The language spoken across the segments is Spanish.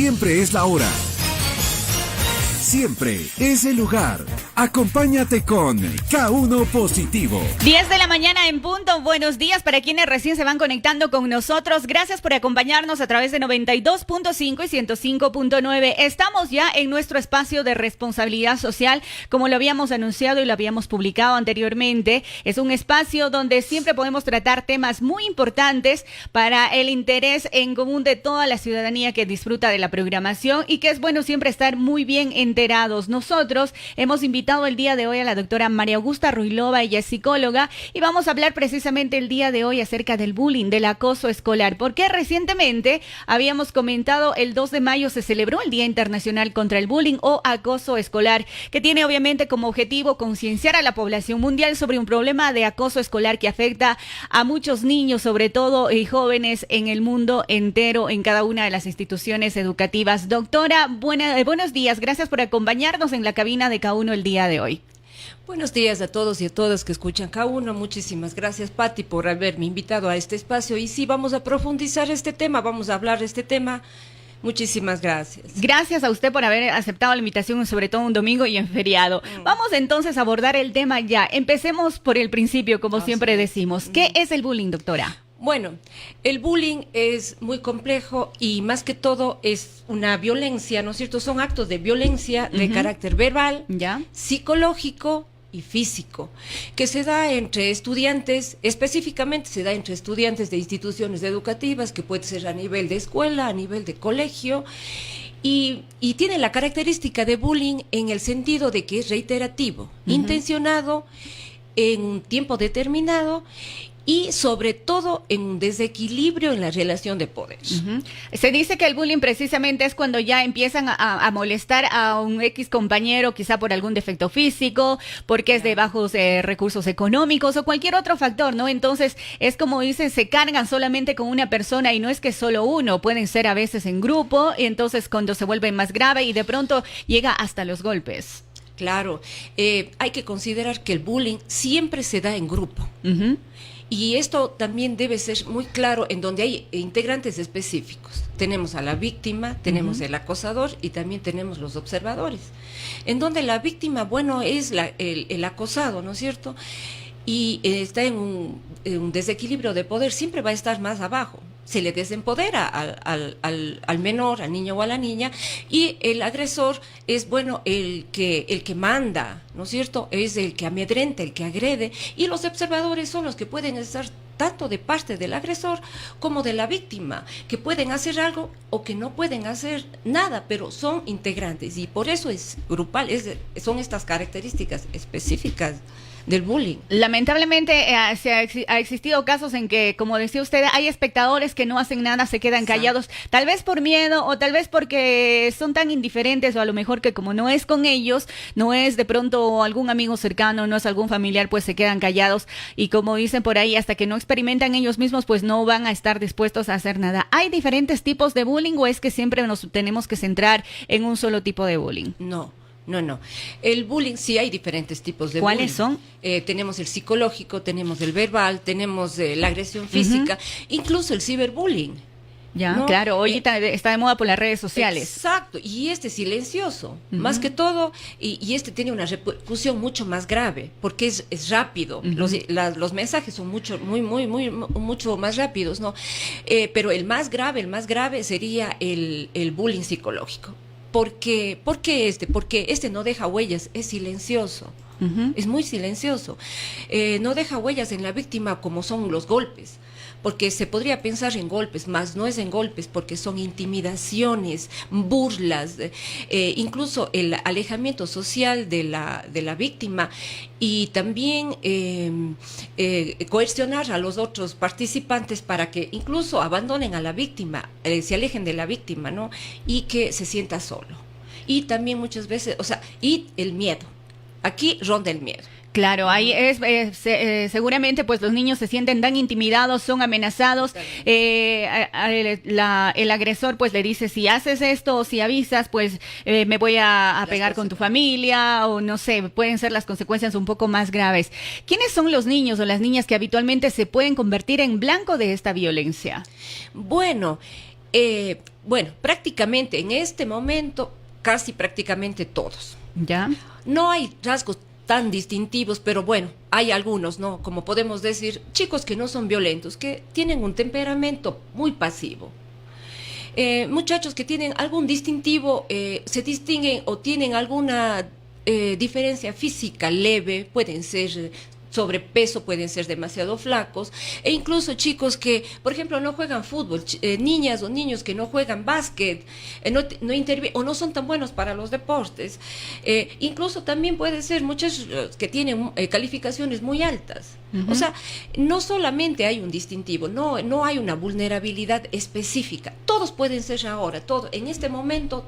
Siempre es la hora. Siempre es el lugar. Acompáñate con K1 Positivo. 10 de la mañana en punto. Buenos días para quienes recién se van conectando con nosotros. Gracias por acompañarnos a través de 92.5 y 105.9. Estamos ya en nuestro espacio de responsabilidad social, como lo habíamos anunciado y lo habíamos publicado anteriormente. Es un espacio donde siempre podemos tratar temas muy importantes para el interés en común de toda la ciudadanía que disfruta de la programación y que es bueno siempre estar muy bien enterados. Nosotros hemos invitado el día de hoy a la doctora María Augusta Ruilova, ella es psicóloga, y vamos a hablar precisamente el día de hoy acerca del bullying, del acoso escolar, porque recientemente habíamos comentado el 2 de mayo se celebró el Día Internacional contra el Bullying o Acoso Escolar, que tiene obviamente como objetivo concienciar a la población mundial sobre un problema de acoso escolar que afecta a muchos niños, sobre todo y jóvenes en el mundo entero, en cada una de las instituciones educativas. Doctora, buenos días, gracias por acompañarnos en la cabina de K1 el día de hoy. Buenos días a todos y a todas que escuchan K1. Muchísimas gracias, Pati, por haberme invitado a este espacio. Y sí, vamos a profundizar este tema, vamos a hablar de este tema. Muchísimas gracias. Gracias a usted por haber aceptado la invitación, sobre todo un domingo y en feriado. Vamos entonces a abordar el tema ya. Empecemos por el principio, como siempre decimos. ¿Qué es el bullying, doctora? Bueno, el bullying es muy complejo y más que todo es una violencia, ¿no es cierto? Son actos de violencia de carácter verbal, psicológico y físico, que se da entre estudiantes, específicamente se da entre estudiantes de instituciones educativas, que puede ser a nivel de escuela, a nivel de colegio, y tiene la característica de bullying en el sentido de que es reiterativo, intencionado, en un tiempo determinado, y sobre todo en un desequilibrio en la relación de poder. Se dice que el bullying precisamente es cuando ya empiezan a molestar a un X compañero, quizá por algún defecto físico, porque es de bajos recursos económicos o cualquier otro factor, ¿no? Entonces es como dicen, se cargan solamente con una persona y no es que solo uno, pueden ser a veces en grupo, y entonces cuando se vuelve más grave y de pronto llega hasta los golpes. Claro, hay que considerar que el bullying siempre se da en grupo. Y esto también debe ser muy claro en donde hay integrantes específicos. Tenemos a la víctima, tenemos el acosador y también tenemos los observadores. En donde la víctima, bueno, es el acosado, ¿no es cierto? Y está en un desequilibrio de poder, siempre va a estar más abajo. Se le desempodera al menor, al niño o a la niña, y el agresor es, bueno, el que manda, ¿no es cierto? Es el que amedrenta, el que agrede, y los observadores son los que pueden estar tanto de parte del agresor como de la víctima, que pueden hacer algo o que no pueden hacer nada, pero son integrantes, y por eso es grupal, son estas características específicas del bullying. Lamentablemente ha existido casos en que, como decía usted, hay espectadores que no hacen nada, se quedan callados, tal vez por miedo o tal vez porque son tan indiferentes, o a lo mejor que como no es con ellos, no es de pronto algún amigo cercano, no es algún familiar, pues se quedan callados, y como dicen por ahí, hasta que no experimentan ellos mismos, pues no van a estar dispuestos a hacer nada. ¿Hay diferentes tipos de bullying o es que siempre nos tenemos que centrar en un solo tipo de bullying? No. El bullying, sí hay diferentes tipos de ¿Cuáles bullying. son? Tenemos el psicológico, tenemos el verbal, tenemos la agresión física, incluso el ciberbullying. Ya, ¿no? Claro, hoy está de moda por las redes sociales. Exacto, y este es silencioso, más que todo, y este tiene una repercusión mucho más grave, porque es rápido, los mensajes son mucho más rápidos, ¿no? Pero el más grave sería el bullying psicológico. ¿Por qué Porque este no deja huellas, es silencioso, es muy silencioso. No deja huellas en la víctima como son los golpes, porque se podría pensar en golpes, más no es en golpes, porque son intimidaciones, burlas, incluso el alejamiento social de la víctima, y también coercionar a los otros participantes para que incluso abandonen a la víctima, se alejen de la víctima, ¿no? Y que se sienta solo. Y también muchas veces, y el miedo. Aquí ronda el miedo. Claro, ahí seguramente pues los niños se sienten tan intimidados, son amenazados, el agresor pues le dice, si haces esto o si avisas pues me voy a pegar con tu familia, o no sé, pueden ser las consecuencias un poco más graves. ¿Quiénes son los niños o las niñas que habitualmente se pueden convertir en blanco de esta violencia? Bueno, Bueno, prácticamente en este momento, casi prácticamente todos. ¿Ya? No hay rasgos tan distintivos, pero bueno, hay algunos, ¿no? Como podemos decir, chicos que no son violentos, que tienen un temperamento muy pasivo. Muchachos que tienen algún distintivo, se distinguen o tienen alguna diferencia física leve, pueden ser sobrepeso, pueden ser demasiado flacos, e incluso chicos que, por ejemplo, no juegan fútbol, niñas o niños que no juegan básquet, no intervienen o no son tan buenos para los deportes. Incluso también puede ser muchos que tienen calificaciones muy altas. O sea, no solamente hay un distintivo, no hay una vulnerabilidad específica. Todos pueden ser ahora, en este momento.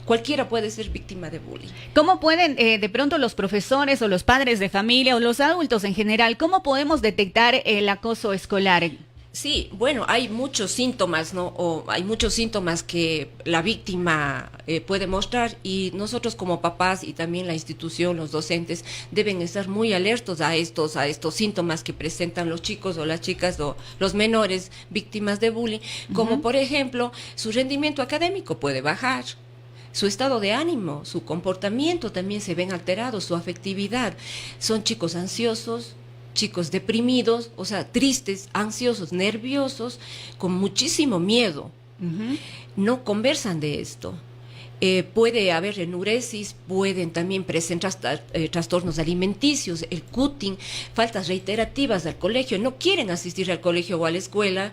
Cualquiera puede ser víctima de bullying. ¿Cómo pueden, de pronto, los profesores o los padres de familia o los adultos en general, cómo podemos detectar el acoso escolar? Sí, bueno, hay muchos síntomas, ¿no? O hay muchos síntomas que la víctima puede mostrar, y nosotros como papás y también la institución, los docentes, deben estar muy alertos a estos síntomas que presentan los chicos o las chicas o los menores víctimas de bullying, como por ejemplo, su rendimiento académico puede bajar. Su estado de ánimo, su comportamiento también se ven alterados, su afectividad. Son chicos ansiosos, chicos deprimidos, o sea, tristes, ansiosos, nerviosos, con muchísimo miedo. No conversan de esto. Puede haber enuresis, pueden también presentar trastornos alimenticios, el cutting, faltas reiterativas al colegio, no quieren asistir al colegio o a la escuela,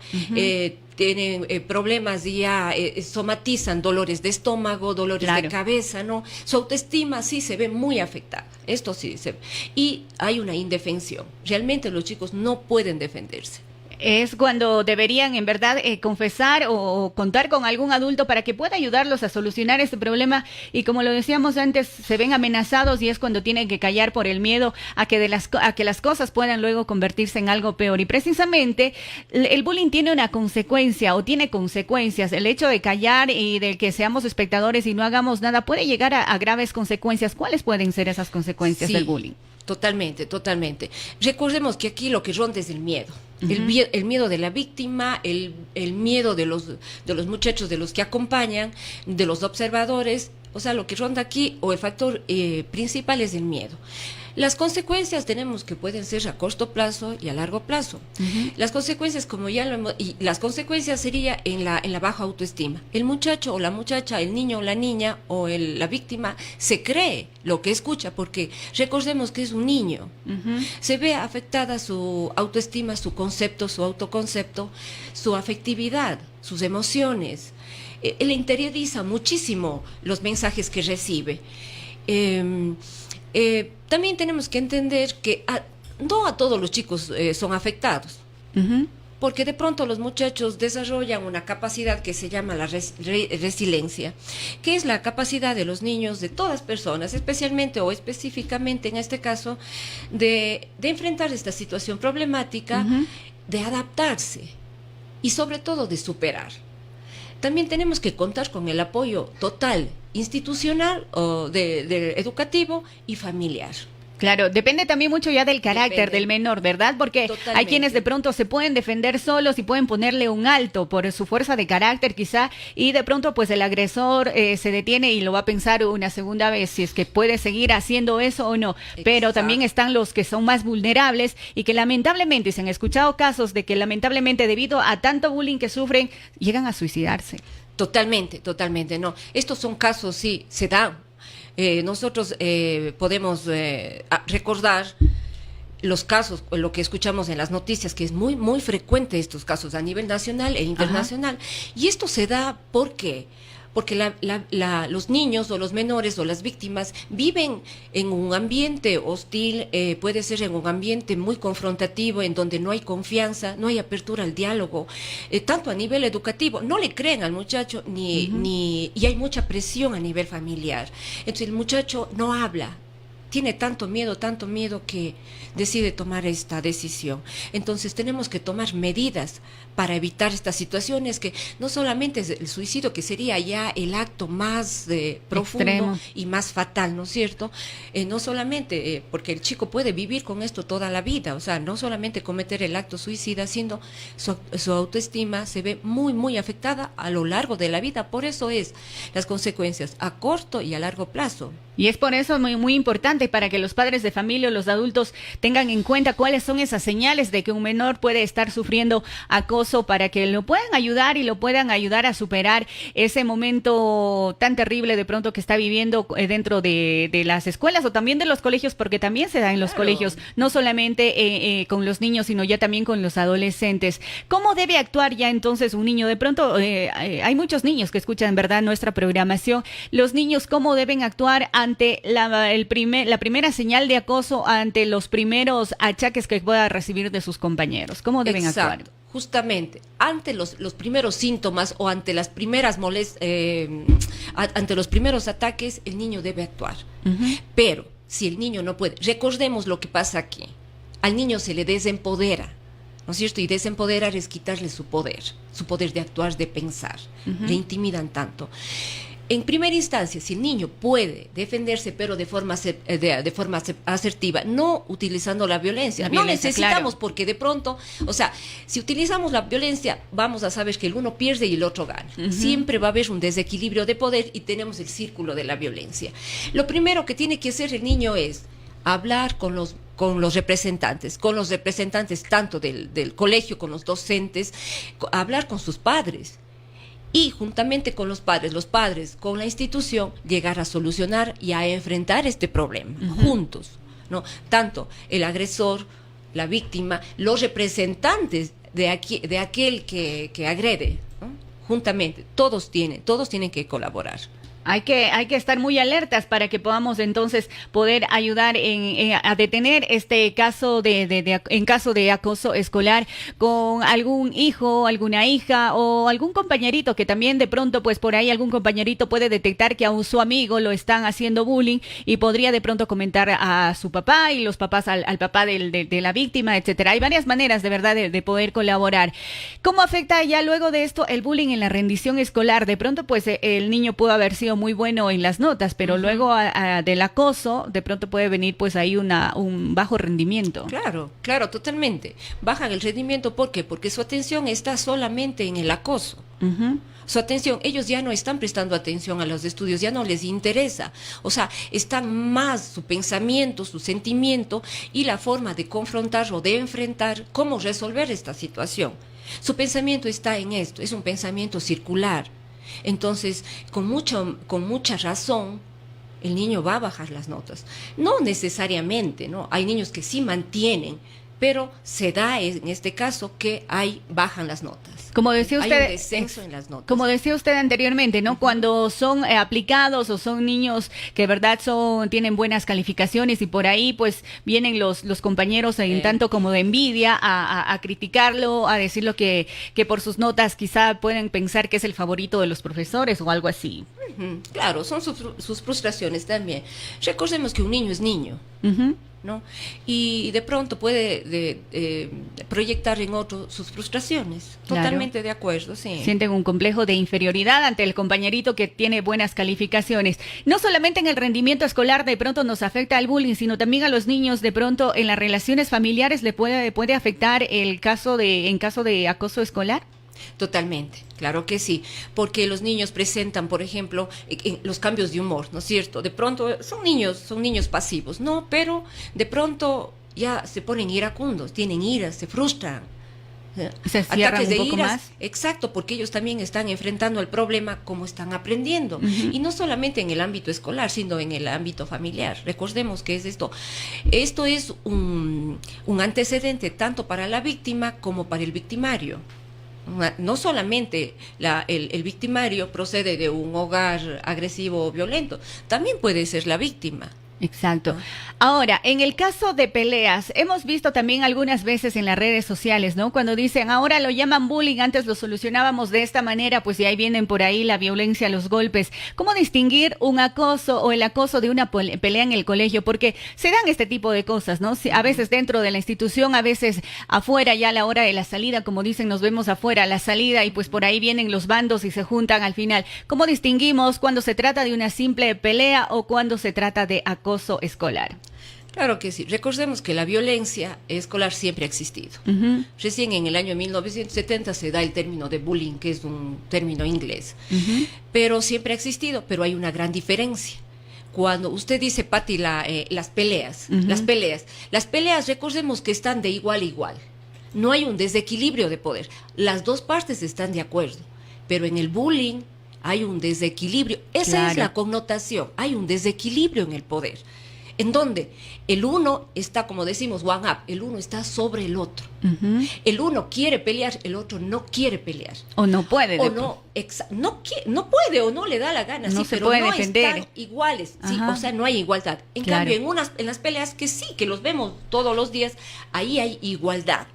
tienen problemas y ya somatizan dolores de estómago, dolores de cabeza, ¿no? Su autoestima sí se ve muy afectada, esto sí se ve. Y hay una indefensión, realmente los chicos no pueden defenderse. Es cuando deberían, en verdad, confesar o contar con algún adulto para que pueda ayudarlos a solucionar este problema. Y como lo decíamos antes, se ven amenazados y es cuando tienen que callar por el miedo a que las cosas puedan luego convertirse en algo peor. Y precisamente el bullying tiene una consecuencia o tiene consecuencias. El hecho de callar y de que seamos espectadores y no hagamos nada puede llegar a graves consecuencias. ¿Cuáles pueden ser esas consecuencias del bullying? Totalmente, totalmente. Recordemos que aquí lo que ronda es el miedo. El miedo de la víctima, el miedo de los muchachos, de los que acompañan, de los observadores. O sea, lo que ronda aquí, o el factor principal, es el miedo. Las consecuencias tenemos que pueden ser a corto plazo y a largo plazo. Las consecuencias, como ya lo hemos, y las consecuencias sería en la baja autoestima. El muchacho o la muchacha, el niño o la niña o la víctima se cree lo que escucha, porque recordemos que es un niño. Se ve afectada su autoestima, su concepto, su autoconcepto, su afectividad, sus emociones. Él interioriza muchísimo los mensajes que recibe. También tenemos que entender que no a todos los chicos son afectados, porque de pronto los muchachos desarrollan una capacidad que se llama la resiliencia, que es la capacidad de los niños, de todas personas, especialmente o específicamente en este caso, de enfrentar esta situación problemática, de adaptarse y sobre todo de superar. También tenemos que contar con el apoyo total, institucional, o de educativo y familiar. Claro, depende también mucho ya del carácter del menor, ¿verdad? Porque hay quienes de pronto se pueden defender solos y pueden ponerle un alto por su fuerza de carácter quizá, y de pronto pues el agresor se detiene y lo va a pensar una segunda vez si es que puede seguir haciendo eso o no. Exacto. Pero también están los que son más vulnerables y que lamentablemente, se han escuchado casos de que lamentablemente debido a tanto bullying que sufren, llegan a suicidarse. Totalmente, no. Estos son casos, sí, se dan. Nosotros podemos recordar los casos, lo que escuchamos en las noticias, que es muy, muy frecuente estos casos a nivel nacional e internacional. Y esto se da porque los niños o los menores o las víctimas viven en un ambiente hostil, puede ser en un ambiente muy confrontativo, en donde no hay confianza, no hay apertura al diálogo, tanto a nivel educativo, no le creen al muchacho y hay mucha presión a nivel familiar. Entonces el muchacho no habla, tiene tanto miedo que decide tomar esta decisión. Entonces tenemos que tomar medidas para evitar estas situaciones, que no solamente es el suicidio, que sería ya el acto más profundo extremo y más fatal, ¿no es cierto? No solamente porque el chico puede vivir con esto toda la vida, o sea, no solamente cometer el acto suicida, sino su autoestima se ve muy, muy afectada a lo largo de la vida. Por eso es las consecuencias a corto y a largo plazo. Y es por eso muy, muy importante para que los padres de familia o los adultos tengan en cuenta cuáles son esas señales de que un menor puede estar sufriendo acoso, para que lo puedan ayudar y lo puedan ayudar a superar ese momento tan terrible de pronto que está viviendo dentro de las escuelas o también de los colegios, porque también se da en los colegios, no solamente con los niños, sino ya también con los adolescentes. ¿Cómo debe actuar ya entonces un niño? De pronto hay muchos niños que escuchan en verdad nuestra programación. Los niños, ¿cómo deben actuar ante la primera señal de acoso, ante los primeros achaques que pueda recibir de sus compañeros? ¿Cómo deben actuar? Justamente, ante los primeros síntomas o ante las primeras ante los primeros ataques, el niño debe actuar. Pero si el niño no puede, recordemos lo que pasa aquí. Al niño se le desempodera, ¿no es cierto? Y desempoderar es quitarle su poder de actuar, de pensar. Le intimidan tanto. En primera instancia, si el niño puede defenderse, pero de forma asertiva, no utilizando la violencia. No necesitamos, claro, porque de pronto, o sea, si utilizamos la violencia, vamos a saber que el uno pierde y el otro gana. Siempre va a haber un desequilibrio de poder y tenemos el círculo de la violencia. Lo primero que tiene que hacer el niño es hablar con los representantes tanto del colegio, con los docentes, hablar con sus padres. Y juntamente con los padres con la institución, llegar a solucionar y a enfrentar este problema juntos, ¿no? Tanto el agresor, la víctima, los representantes de aquel que agrede, ¿no? Juntamente, todos tienen que colaborar. Hay que estar muy alertas para que podamos entonces poder ayudar a detener este caso en caso de acoso escolar con algún hijo, alguna hija o algún compañerito que también de pronto pues por ahí algún compañerito puede detectar que a su amigo lo están haciendo bullying y podría de pronto comentar a su papá y los papás al papá de la víctima, etcétera. Hay varias maneras de verdad de poder colaborar. ¿Cómo afecta ya luego de esto el bullying en la rendición escolar? De pronto pues el niño pudo haber sido muy bueno en las notas, pero luego del acoso de pronto puede venir pues ahí un bajo rendimiento. Claro, totalmente. Bajan el rendimiento, ¿por qué? Porque su atención está solamente en el acoso. Su atención, ellos ya no están prestando atención a los estudios, ya no les interesa. O sea, está más su pensamiento, su sentimiento y la forma de confrontar o de enfrentar cómo resolver esta situación. Su pensamiento está en esto, es un pensamiento circular. Entonces, con mucha razón, el niño va a bajar las notas. No necesariamente, ¿no? Hay niños que sí mantienen, pero se da en este caso que bajan las notas. Como decía usted, hay un descenso en las notas. Como decía usted anteriormente, ¿no? Cuando son aplicados o son niños que de verdad tienen buenas calificaciones y por ahí pues vienen los compañeros en tanto como de envidia a criticarlo, a decirlo que por sus notas quizá pueden pensar que es el favorito de los profesores o algo así. Claro, son sus frustraciones también. Recordemos que un niño es niño. ¿No? Y de pronto puede proyectar en otro sus frustraciones. Claro. Totalmente de acuerdo, sí. Sienten un complejo de inferioridad ante el compañerito que tiene buenas calificaciones. No solamente en el rendimiento escolar de pronto nos afecta el bullying, sino también a los niños de pronto en las relaciones familiares le puede afectar en caso de acoso escolar. Totalmente, claro que sí, porque los niños presentan, por ejemplo, los cambios de humor, ¿no es cierto? De pronto son niños pasivos, ¿no? Pero de pronto ya se ponen iracundos, tienen ira, se frustran. Se cierran un poco más. Exacto, porque ellos también están enfrentando el problema como están aprendiendo. Y no solamente en el ámbito escolar, sino en el ámbito familiar. Recordemos que es esto es un antecedente tanto para la víctima como para el victimario. No solamente el victimario procede de un hogar agresivo o violento, también puede ser la víctima. Exacto. Ahora, en el caso de peleas, hemos visto también algunas veces en las redes sociales, ¿no? Cuando dicen, ahora lo llaman bullying, antes lo solucionábamos de esta manera, pues y ahí vienen por ahí la violencia, los golpes. ¿Cómo distinguir un acoso o el acoso de una pelea en el colegio? Porque se dan este tipo de cosas, ¿no? A veces dentro de la institución, a veces afuera, ya a la hora de la salida, como dicen, nos vemos afuera a la salida y pues por ahí vienen los bandos y se juntan al final. ¿Cómo distinguimos cuando se trata de una simple pelea o cuando se trata de acoso escolar? Claro que sí. Recordemos que la violencia escolar siempre ha existido. Recién en el año 1970 se da el término de bullying, que es un término inglés. Pero siempre ha existido, pero hay una gran diferencia. Cuando usted dice, Pati, las peleas, recordemos que están de igual a igual. No hay un desequilibrio de poder. Las dos partes están de acuerdo. Pero en el bullying hay un desequilibrio. Esa es la connotación. Hay un desequilibrio en el poder. En donde el uno está, como decimos, one up, el uno está sobre el otro. El uno quiere pelear, el otro no quiere pelear. O no puede. O no puede o no le da la gana. No sí, se pero puede no defender. Están iguales. Sí, o sea, no hay igualdad. En cambio, en las peleas que sí, que los vemos todos los días, ahí hay igualdad.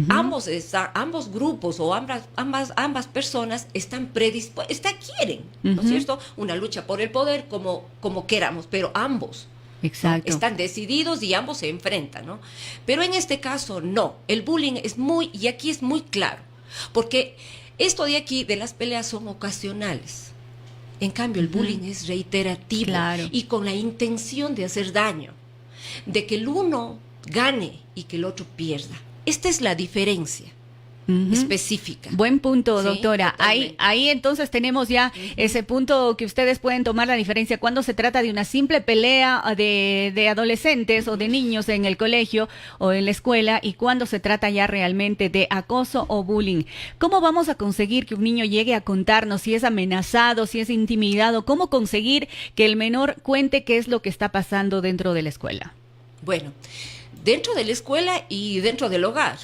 Ambos grupos o ambas personas están predispuestas, quieren, ¿no es cierto? Una lucha por el poder como queramos, pero ambos. Exacto. ¿No? Están decididos y ambos se enfrentan, ¿no? Pero en este caso no, el bullying y aquí es muy claro, porque esto de aquí de las peleas son ocasionales. En cambio el bullying es reiterativo y con la intención de hacer daño, de que el uno gane y que el otro pierda. Esta es la diferencia específica. Buen punto, Sí, doctora. Ahí entonces tenemos ya ese punto que ustedes pueden tomar la diferencia cuando se trata de una simple pelea de adolescentes o de niños en el colegio o en la escuela y cuando se trata ya realmente de acoso o bullying. ¿Cómo vamos a conseguir que un niño llegue a contarnos si es amenazado, si es intimidado? ¿Cómo conseguir que el menor cuente qué es lo que está pasando dentro de la escuela? Bueno, dentro de la escuela y dentro del hogar.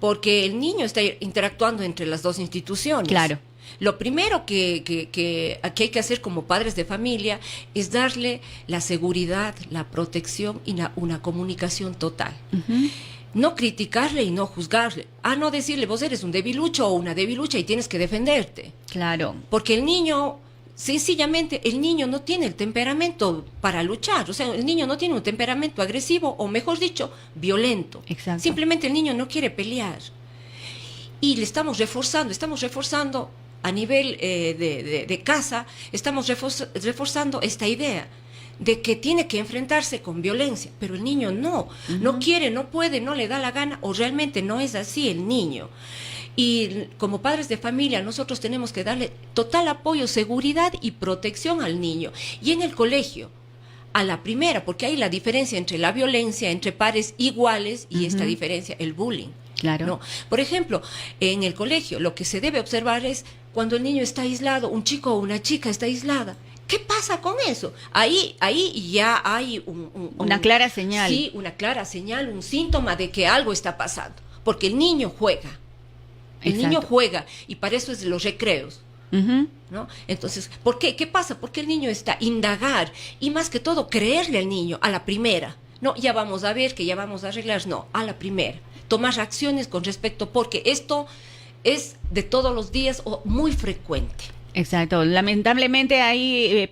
Porque el niño está interactuando entre las dos instituciones. Claro. Lo primero que hay que hacer como padres de familia es darle la seguridad, la protección y una comunicación total. No criticarle y no juzgarle. No decirle, vos eres un debilucho o una debilucha y tienes que defenderte. Claro. Porque el niño... Sencillamente, el niño no tiene el temperamento para luchar. O sea, el niño no tiene un temperamento agresivo o, mejor dicho, violento. Exacto. Simplemente el niño no quiere pelear. Y le estamos reforzando a nivel de casa, estamos reforzando esta idea de que tiene que enfrentarse con violencia. Pero el niño no quiere, no puede, no le da la gana, o realmente no es así el niño. Y como padres de familia nosotros tenemos que darle total apoyo, seguridad y protección al niño. Y en el colegio, a la primera, porque hay la diferencia entre la violencia entre pares iguales y esta diferencia, el bullying. Claro. ¿No? Por ejemplo, en el colegio lo que se debe observar es cuando el niño está aislado, un chico o una chica está aislada. ¿Qué pasa con eso? Ahí ya hay una clara señal. Sí, una clara señal, un síntoma de que algo está pasando. Porque el niño juega. El niño juega y para eso es los recreos, ¿no? Entonces, ¿por qué? ¿Qué pasa? Porque el niño está indagar y más que todo creerle al niño a la primera. No, ya vamos a ver que ya vamos a arreglar. No, a la primera. Tomar acciones con respecto, porque esto es de todos los días o muy frecuente. Exacto. Lamentablemente hay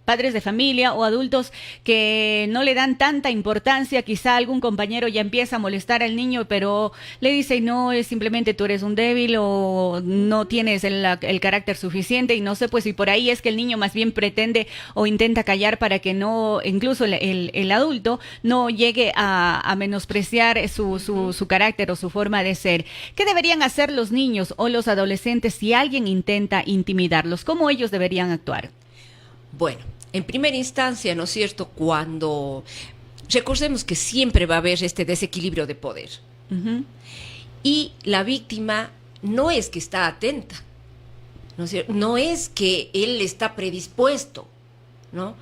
padres de familia o adultos que no le dan tanta importancia. Quizá algún compañero ya empieza a molestar al niño, pero le dice, no, es simplemente tú eres un débil o no tienes el carácter suficiente y no sé, pues y por ahí es que el niño más bien pretende o intenta callar para que no, incluso el adulto no llegue a menospreciar su carácter o su forma de ser. ¿Qué deberían hacer los niños o los adolescentes si alguien intenta intimidarlos? ¿Cómo ellos deberían actuar? Bueno, en primera instancia, ¿no es cierto?, cuando recordemos que siempre va a haber este desequilibrio de poder. Y la víctima no es que está atenta, ¿no es cierto? No es que él está predispuesto, ¿no?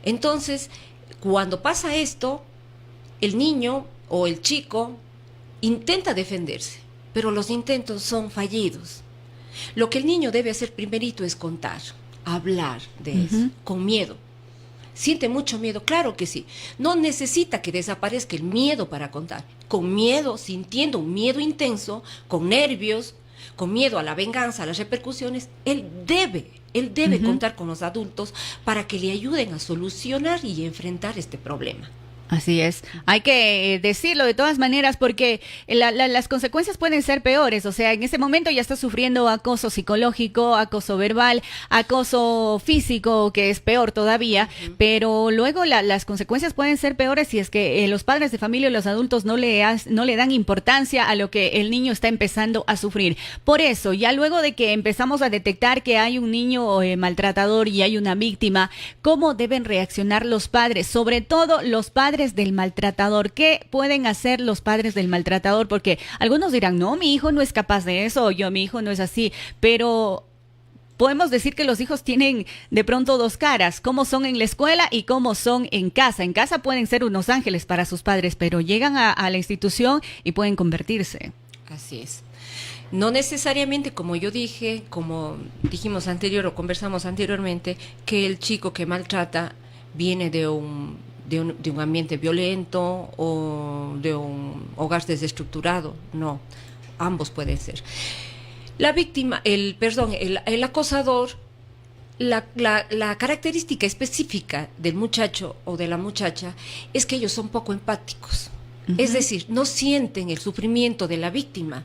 Entonces, cuando pasa esto, el niño o el chico intenta defenderse, pero los intentos son fallidos. Lo que el niño debe hacer primerito es contar, hablar de eso, con miedo. Siente mucho miedo, claro que sí. No necesita que desaparezca el miedo para contar. Con miedo, sintiendo un miedo intenso, con nervios, con miedo a la venganza, a las repercusiones, él debe contar con los adultos para que le ayuden a solucionar y enfrentar este problema. Así es, hay que decirlo de todas maneras porque las consecuencias pueden ser peores, o sea, en ese momento ya está sufriendo acoso psicológico, acoso verbal, acoso físico, que es peor todavía, pero luego las consecuencias pueden ser peores si es que los padres de familia y los adultos no le dan importancia a lo que el niño está empezando a sufrir. Por eso, ya luego de que empezamos a detectar que hay un niño maltratador y hay una víctima, ¿cómo deben reaccionar los padres? Sobre todo los padres del maltratador. ¿Qué pueden hacer los padres del maltratador? Porque algunos dirán, no, mi hijo no es capaz de eso, mi hijo no es así, pero podemos decir que los hijos tienen de pronto dos caras, cómo son en la escuela y cómo son en casa. En casa pueden ser unos ángeles para sus padres, pero llegan a la institución y pueden convertirse. Así es. No necesariamente, como yo dije, como dijimos conversamos anteriormente, que el chico que maltrata viene de un ambiente violento o de un hogar desestructurado. No, ambos pueden ser. La víctima, el acosador, la característica específica del muchacho o de la muchacha es que ellos son poco empáticos. Es decir, no sienten el sufrimiento de la víctima.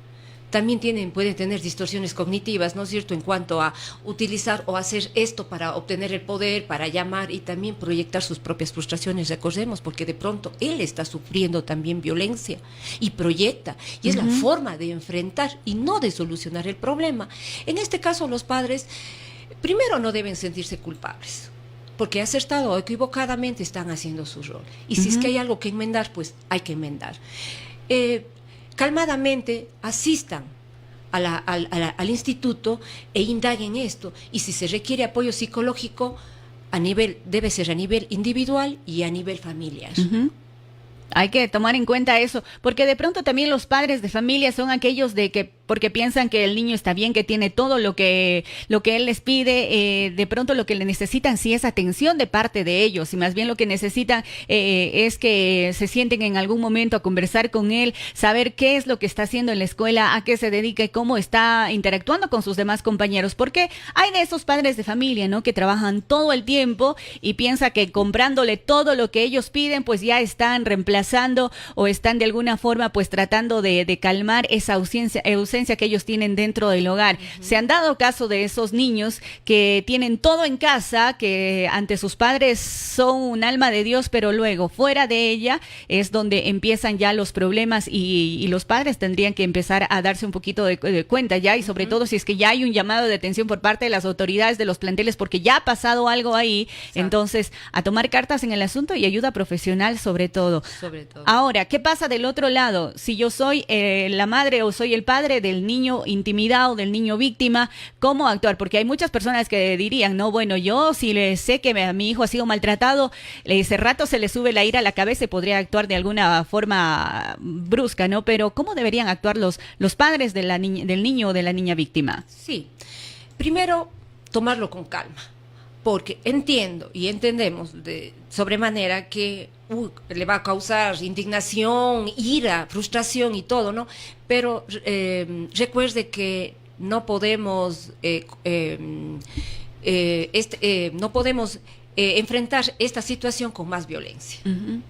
También pueden tener distorsiones cognitivas, ¿no es cierto?, en cuanto a utilizar o hacer esto para obtener el poder, para llamar y también proyectar sus propias frustraciones. Recordemos, porque de pronto él está sufriendo también violencia y proyecta, y es la forma de enfrentar y no de solucionar el problema. En este caso, los padres, primero, no deben sentirse culpables, porque acertado o equivocadamente están haciendo su rol. Y si es que hay algo que enmendar, pues hay que enmendar. Calmadamente asistan al instituto e indaguen esto, y si se requiere apoyo psicológico debe ser a nivel individual y a nivel familiar. Hay que tomar en cuenta eso, porque de pronto también los padres de familia son aquellos porque piensan que el niño está bien, que tiene todo lo que él les pide, de pronto lo que le necesitan sí es atención de parte de ellos, y más bien lo que necesitan es que se sienten en algún momento a conversar con él, saber qué es lo que está haciendo en la escuela, a qué se dedica y cómo está interactuando con sus demás compañeros, porque hay de esos padres de familia, ¿no?, que trabajan todo el tiempo y piensa que comprándole todo lo que ellos piden, pues ya están reemplazando o están de alguna forma pues tratando de calmar esa ausencia que ellos tienen dentro del hogar. Se han dado caso de esos niños que tienen todo en casa, que ante sus padres son un alma de Dios, pero luego fuera de ella es donde empiezan ya los problemas, y los padres tendrían que empezar a darse un poquito de cuenta ya, y sobre todo si es que ya hay un llamado de atención por parte de las autoridades de los planteles porque ya ha pasado algo ahí. Exacto. Entonces a tomar cartas en el asunto y ayuda profesional sobre todo. Ahora, ¿qué pasa del otro lado? Si yo soy la madre o soy el padre del niño intimidado, del niño víctima, ¿cómo actuar? Porque hay muchas personas que dirían, no, bueno, yo si le sé que mi hijo ha sido maltratado, ese rato se le sube la ira a la cabeza y podría actuar de alguna forma brusca, ¿no? Pero ¿cómo deberían actuar los padres de del niño o de la niña víctima? Sí, primero tomarlo con calma, porque entiendo y entendemos de sobremanera que le va a causar indignación, infracción, frustración y todo, ¿no? Pero recuerde que no podemos enfrentar esta situación con más violencia.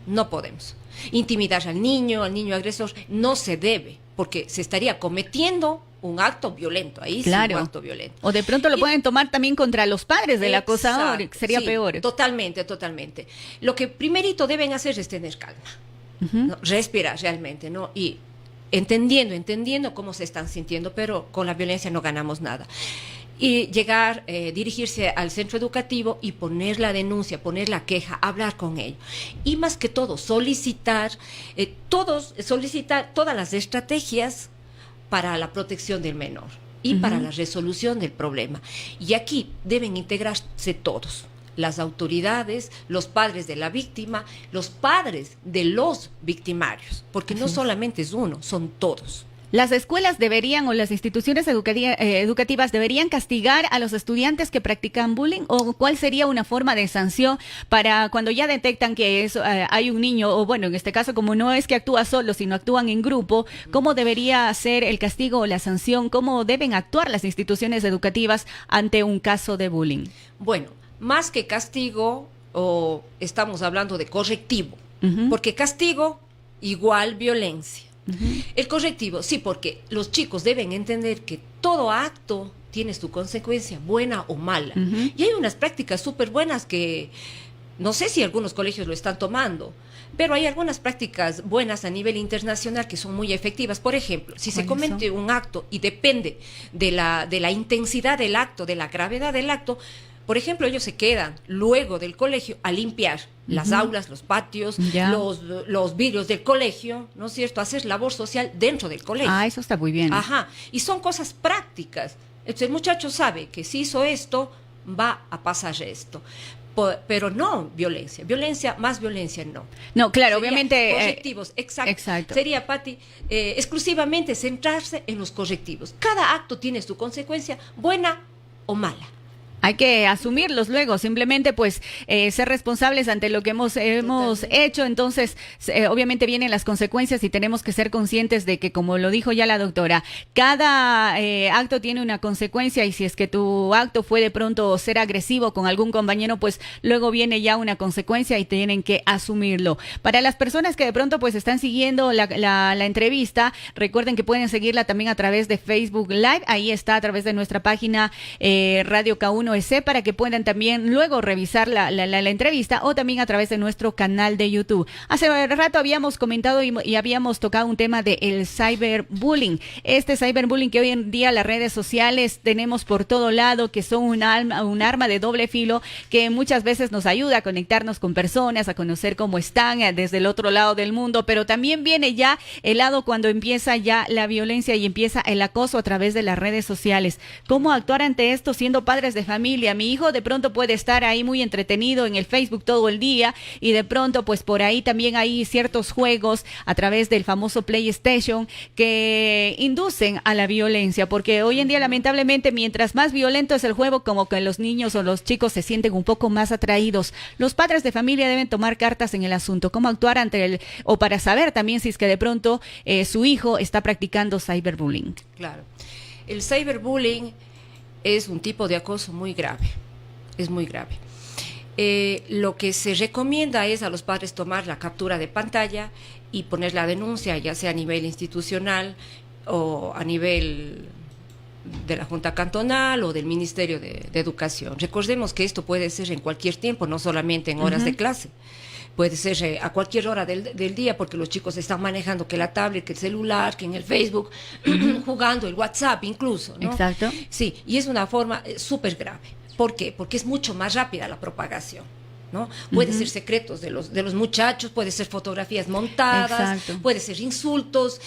No podemos intimidar al niño agresor, no se debe, porque se estaría cometiendo un acto violento, ahí claro. Sí, un acto violento. O de pronto lo pueden tomar también contra los padres del acosador, sería sí, peor. Totalmente. Lo que primerito deben hacer es tener calma, ¿no? Respirar realmente, ¿no? Y entendiendo cómo se están sintiendo, pero con la violencia no ganamos nada. Y dirigirse al centro educativo y poner la denuncia, poner la queja, hablar con ellos. Y más que todo, solicitar todas las estrategias para la protección del menor y para la resolución del problema. Y aquí deben integrarse todos, las autoridades, los padres de la víctima, los padres de los victimarios, porque no solamente es uno, son todos. ¿Las escuelas deberían o las instituciones educativas deberían castigar a los estudiantes que practican bullying? ¿O cuál sería una forma de sanción para cuando ya detectan que hay un niño, o bueno, en este caso como no es que actúa solo, sino actúan en grupo, cómo debería ser el castigo o la sanción? ¿Cómo deben actuar las instituciones educativas ante un caso de bullying? Bueno, más que castigo, estamos hablando de correctivo, porque castigo igual violencia. El correctivo, sí, porque los chicos deben entender que todo acto tiene su consecuencia, buena o mala. Y hay unas prácticas súper buenas que no sé si algunos colegios lo están tomando, pero hay algunas prácticas buenas a nivel internacional que son muy efectivas. Por ejemplo, si se comete un acto y depende de la intensidad del acto, de la gravedad del acto, por ejemplo, ellos se quedan luego del colegio a limpiar las aulas, los patios, los vidrios del colegio, ¿no es cierto? Hacer labor social dentro del colegio. Ah, eso está muy bien. Ajá, y son cosas prácticas. Entonces el muchacho sabe que si hizo esto, va a pasar esto. Pero no violencia, más violencia no. No, claro, Sería obviamente. Correctivos, exacto. Sería, Pati, exclusivamente centrarse en los correctivos. Cada acto tiene su consecuencia, buena o mala. Hay que asumirlos luego, simplemente pues ser responsables ante lo que hemos hecho. Entonces, obviamente vienen las consecuencias y tenemos que ser conscientes de que, como lo dijo ya la doctora, cada acto tiene una consecuencia, y si es que tu acto fue de pronto ser agresivo con algún compañero, pues luego viene ya una consecuencia y tienen que asumirlo. Para las personas que de pronto pues están siguiendo la entrevista, recuerden que pueden seguirla también a través de Facebook Live. Ahí está, a través de nuestra página Radio K1 para que puedan también luego revisar la entrevista, o también a través de nuestro canal de YouTube. Hace rato habíamos comentado y habíamos tocado un tema del cyberbullying. Este cyberbullying que hoy en día las redes sociales tenemos por todo lado, que son un arma de doble filo, que muchas veces nos ayuda a conectarnos con personas, a conocer cómo están desde el otro lado del mundo, pero también viene ya el lado cuando empieza ya la violencia y empieza el acoso a través de las redes sociales. ¿Cómo actuar ante esto siendo padres de familia? Mi hijo de pronto puede estar ahí muy entretenido en el Facebook todo el día, y de pronto pues por ahí también hay ciertos juegos a través del famoso PlayStation que inducen a la violencia, porque hoy en día lamentablemente mientras más violento es el juego, como que los niños o los chicos se sienten un poco más atraídos. Los padres de familia deben tomar cartas en el asunto, cómo actuar ante o para saber también si es que de pronto su hijo está practicando cyberbullying. Claro, el cyberbullying es un tipo de acoso muy grave, es muy grave. Lo que se recomienda es a los padres tomar la captura de pantalla y poner la denuncia, ya sea a nivel institucional o a nivel de la Junta Cantonal o del Ministerio de Educación. Recordemos que esto puede ser en cualquier tiempo, no solamente en horas de clase. Puede ser a cualquier hora del día, porque los chicos están manejando que la tablet, que el celular, que en el Facebook, jugando el WhatsApp incluso, ¿no? Exacto. Sí, y es una forma súper grave. ¿Por qué? Porque es mucho más rápida la propagación, ¿no? Puede ser secretos de los muchachos, puede ser fotografías montadas, puede ser insultos,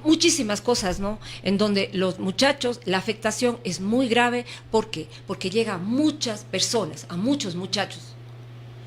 muchísimas cosas, ¿no? En donde los muchachos, la afectación es muy grave. ¿Por qué? Porque llega a muchas personas, a muchos muchachos.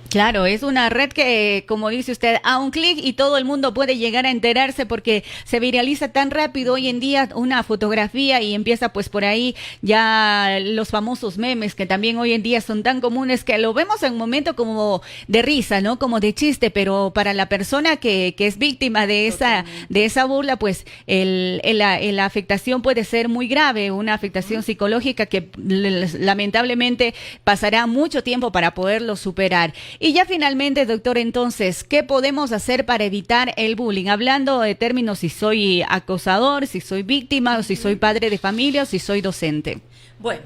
Claro, es una red que, como dice usted, a un clic y todo el mundo puede llegar a enterarse, porque se viraliza tan rápido hoy en día una fotografía y empieza pues por ahí ya los famosos memes, que también hoy en día son tan comunes que lo vemos en un momento como de risa, ¿no? Como de chiste, pero para la persona que es víctima de esa burla, pues la afectación puede ser muy grave, una afectación psicológica que lamentablemente pasará mucho tiempo para poderlo superar. Y ya finalmente, doctor, entonces, ¿qué podemos hacer para evitar el bullying? Hablando de términos, si soy acosador, si soy víctima, o si soy padre de familia, o si soy docente. Bueno,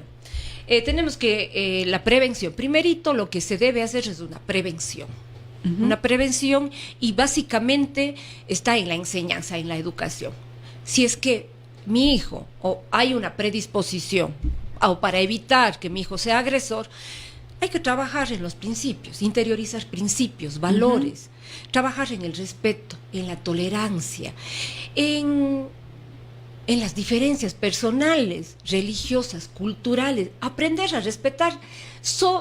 tenemos que la prevención. Primerito, lo que se debe hacer es una prevención. Una prevención, y básicamente está en la enseñanza, en la educación. Si es que mi hijo, o hay una predisposición, o para evitar que mi hijo sea agresor, hay que trabajar en los principios, interiorizar principios, valores, trabajar en el respeto, en la tolerancia, en en las diferencias personales, religiosas, culturales, aprender a respetar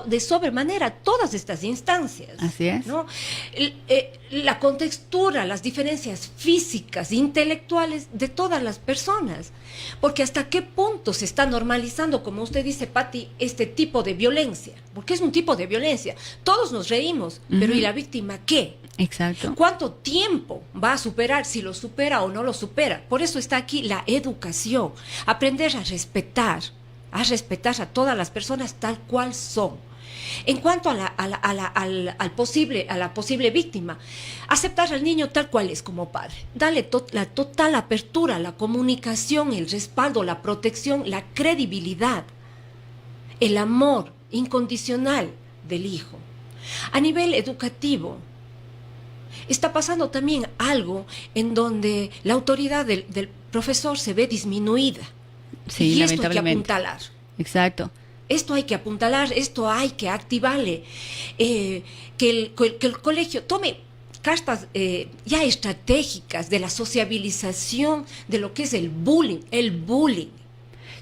de sobremanera todas estas instancias. Así es. ¿No? La contextura, las diferencias físicas, intelectuales de todas las personas. Porque hasta qué punto se está normalizando, como usted dice, Pati, este tipo de violencia. Porque es un tipo de violencia. Todos nos reímos, pero ¿y la víctima qué? Exacto. ¿Cuánto tiempo va a superar, si lo supera o no lo supera? Por eso está aquí la educación, aprender a respetar a todas las personas tal cual son. En cuanto a la posible víctima, aceptar al niño tal cual es como padre, darle la total apertura, la comunicación, el respaldo, la protección, la credibilidad, el amor incondicional del hijo. A nivel educativo, está pasando también algo en donde la autoridad del profesor se ve disminuida. Sí, y esto hay que lamentablemente. apuntalar. Exacto. Esto hay que apuntalar, esto hay que activarle. Que el colegio tome cartas ya estratégicas de la sociabilización de lo que es el bullying.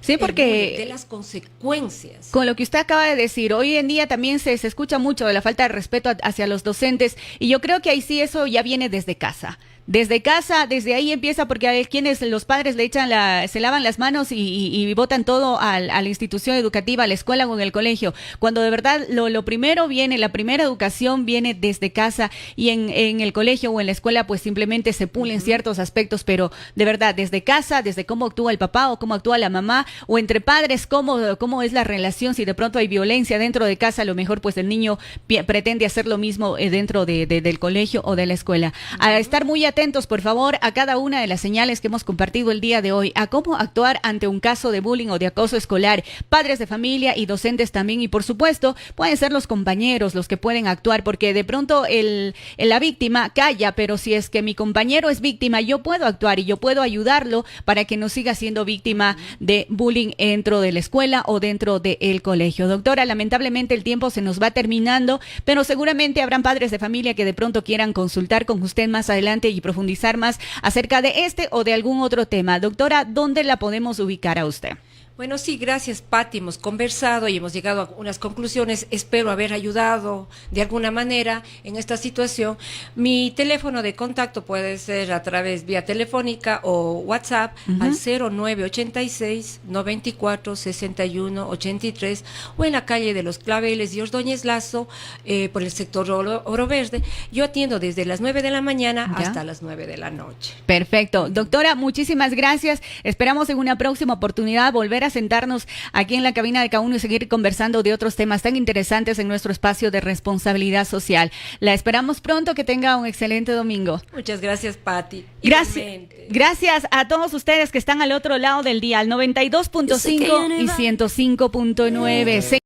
Sí, porque De las consecuencias. con lo que usted acaba de decir, hoy en día también se escucha mucho de la falta de respeto hacia los docentes, y yo creo que ahí sí eso ya viene desde casa. Desde casa, desde ahí empieza, porque hay quienes los padres le echan se lavan las manos y botan todo a la institución educativa, a la escuela o en el colegio, cuando de verdad lo primero viene, la primera educación viene desde casa, y en el colegio o en la escuela pues simplemente se pulen ciertos aspectos, pero de verdad desde casa, desde cómo actúa el papá o cómo actúa la mamá, o entre padres, cómo es la relación, si de pronto hay violencia dentro de casa, a lo mejor pues el niño pretende hacer lo mismo dentro del colegio o de la escuela. A estar muy atentos, por favor, a cada una de las señales que hemos compartido el día de hoy, a cómo actuar ante un caso de bullying o de acoso escolar, padres de familia y docentes también, y por supuesto pueden ser los compañeros los que pueden actuar, porque de pronto la víctima calla, pero si es que mi compañero es víctima, yo puedo actuar y yo puedo ayudarlo para que no siga siendo víctima de bullying dentro de la escuela o dentro del colegio. Doctora, lamentablemente el tiempo se nos va terminando, pero seguramente habrán padres de familia que de pronto quieran consultar con usted más adelante y profundizar más acerca de este o de algún otro tema. Doctora, ¿dónde la podemos ubicar a usted? Bueno, sí, gracias, Pati. Hemos conversado y hemos llegado a unas conclusiones. Espero haber ayudado de alguna manera en esta situación. Mi teléfono de contacto puede ser a través vía telefónica o WhatsApp al 0986-94-61-83 o en la calle de los Claveles y Ordóñez Lazo, por el sector Oro Verde. Yo atiendo desde las 9 de la mañana hasta las 9 de la noche. Perfecto. Doctora, muchísimas gracias. Esperamos en una próxima oportunidad volver a sentarnos aquí en la cabina de K1 y seguir conversando de otros temas tan interesantes en nuestro espacio de responsabilidad social. La esperamos pronto, que tenga un excelente domingo. Muchas gracias, Pati. Gracias a todos ustedes que están al otro lado del día, al 92.5 y 105.9.